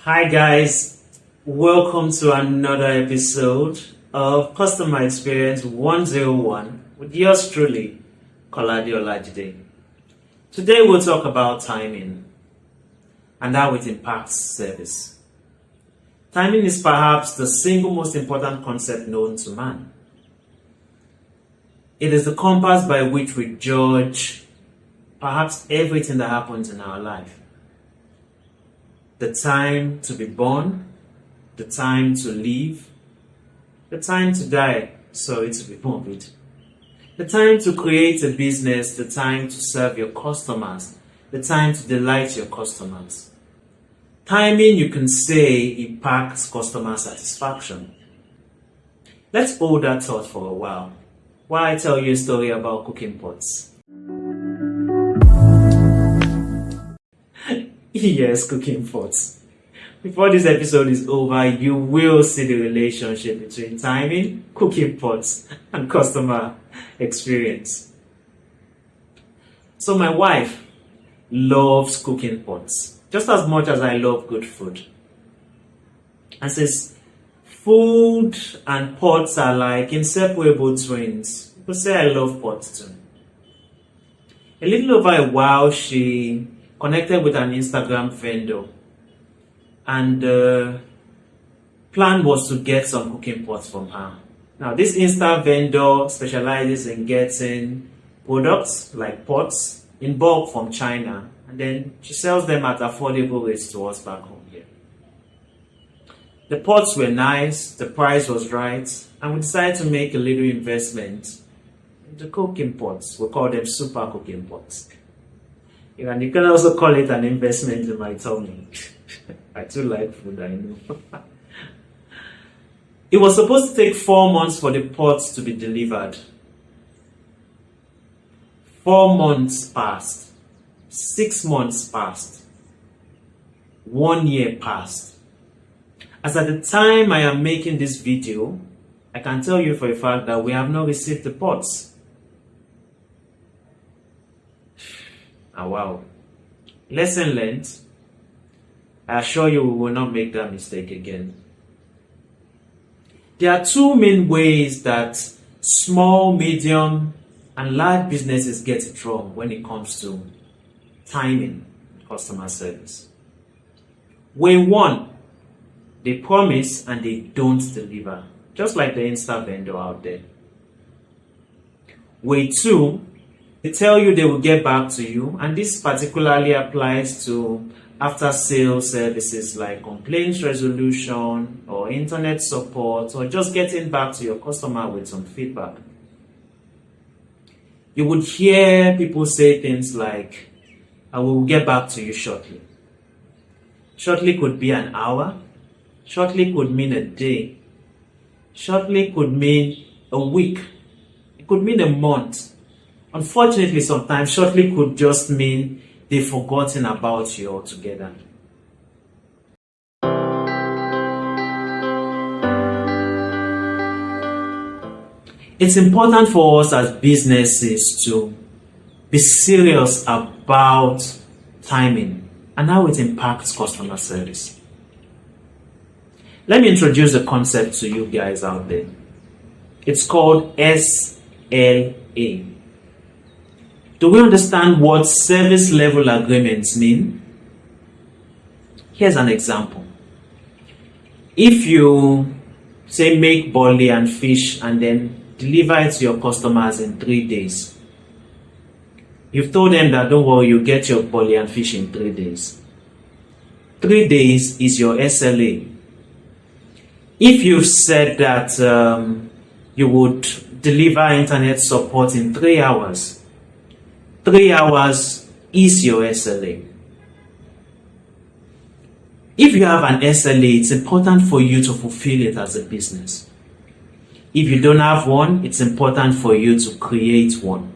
Hi guys, welcome to another episode of Customer Experience 101 with yours truly, Kolade Olajide. Today we'll talk about timing and how it impacts service. Timing is perhaps the single most important concept known to man. It is the compass by which we judge perhaps everything that happens in our life. The time to be born, the time to live, the time to die, sorry to be morbid, the time to create a business, the time to serve your customers, the time to delight your customers. Timing, you can say, impacts customer satisfaction. Let's hold that thought for a while I tell you a story about cooking pots. Yes, cooking pots. Before this episode is over, you will see the relationship between timing, cooking pots, and customer experience. So my wife loves cooking pots just as much as I love good food. And since food and pots are like inseparable twins, people say I love pots too. A little over a while, she connected with an Instagram vendor, and the plan was to get some cooking pots from her. Now, this Insta vendor specializes in getting products like pots in bulk from China, and then she sells them at affordable rates to us back home here. The pots were nice, the price was right, and we decided to make a little investment in the cooking pots. We call them super cooking pots. And you can also call it an investment in my tummy. I too like food, I know. It was supposed to take 4 months for the pots to be delivered. 4 months passed. 6 months passed. 1 year passed. As at the time I am making this video, I can tell you for a fact that we have not received the pots. Ah, wow. Lesson learned. I assure you we will not make that mistake again. There are two main ways that small, medium, and large businesses get it wrong when it comes to timing customer service. Way one, they promise and they don't deliver, just like the Insta vendor out there. Way two, they tell you they will get back to you, and this particularly applies to after-sales services like complaints resolution or internet support or just getting back to your customer with some feedback. You would hear people say things like, I will get back to you shortly. Shortly could be an hour. Shortly could mean a day. Shortly could mean a week. It could mean a month. Unfortunately, sometimes shortly could just mean they've forgotten about you altogether. It's important for us as businesses to be serious about timing and how it impacts customer service. Let me introduce a concept to you guys out there. It's called SLA. Do we understand what service level agreements mean? Here's an example. If you say make barley and fish and then deliver it to your customers in 3 days, you've told them that don't worry, you get your barley and fish in 3 days. 3 days is your SLA. If you've said that you would deliver internet support in 3 hours, 3 hours is your SLA. If you have an SLA, it's important for you to fulfill it as a business. If you don't have one, it's important for you to create one.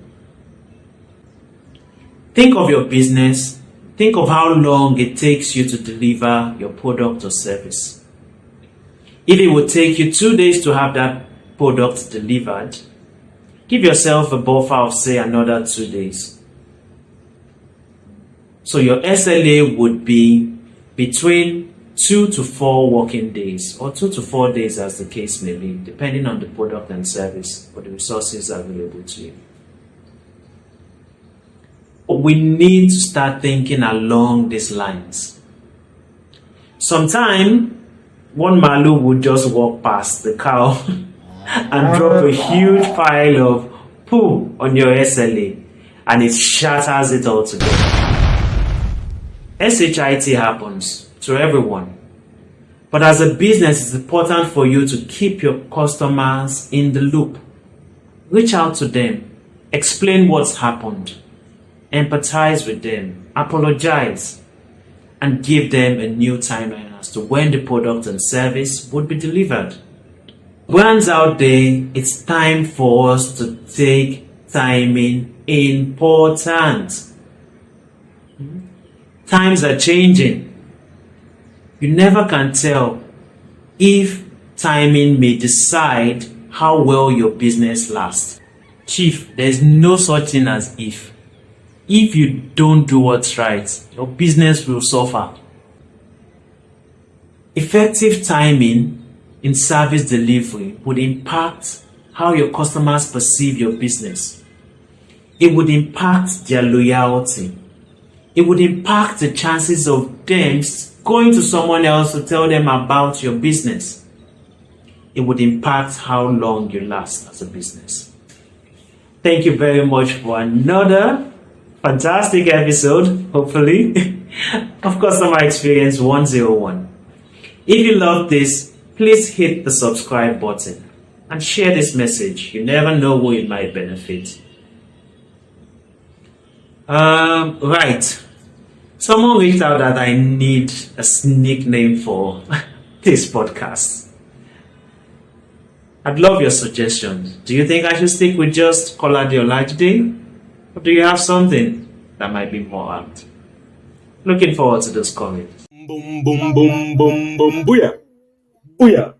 Think of your business. Think of how long it takes you to deliver your product or service. If it would take you 2 days to have that product delivered, give yourself a buffer of, say, another 2 days. So your SLA would be between 2 to 4 working days, or 2 to 4 days as the case may be, depending on the product and service or the resources available to you. We need to start thinking along these lines. Sometimes one malu would just walk past the cow and drop a huge pile of poo on your SLA, and it shatters it all together. SHIT happens to everyone. But as a business, it's important for you to keep your customers in the loop. Reach out to them, explain what's happened, empathize with them, apologize, and give them a new timeline as to when the product and service would be delivered. Brands out there, it's time for us to take timing important. Times are changing. You never can tell if timing may decide how well your business lasts. Chief, there's no such thing as if. If you don't do what's right, your business will suffer. Effective timing in service delivery would impact how your customers perceive your business. It would impact their loyalty. It would impact the chances of them going to someone else to tell them about your business. It would impact how long you last as a business. Thank you very much for another fantastic episode, hopefully, of Customer Experience 101. If you love this, please hit the subscribe button and share this message. You never know who it might benefit. Right. Someone reached out that I need a nickname for this podcast. I'd love your suggestions. Do you think I should stick with just Kola Diolajide? Or do you have something that might be more apt? Looking forward to those comments. Boom, boom, boom, boom, boom, booyah. Booyah.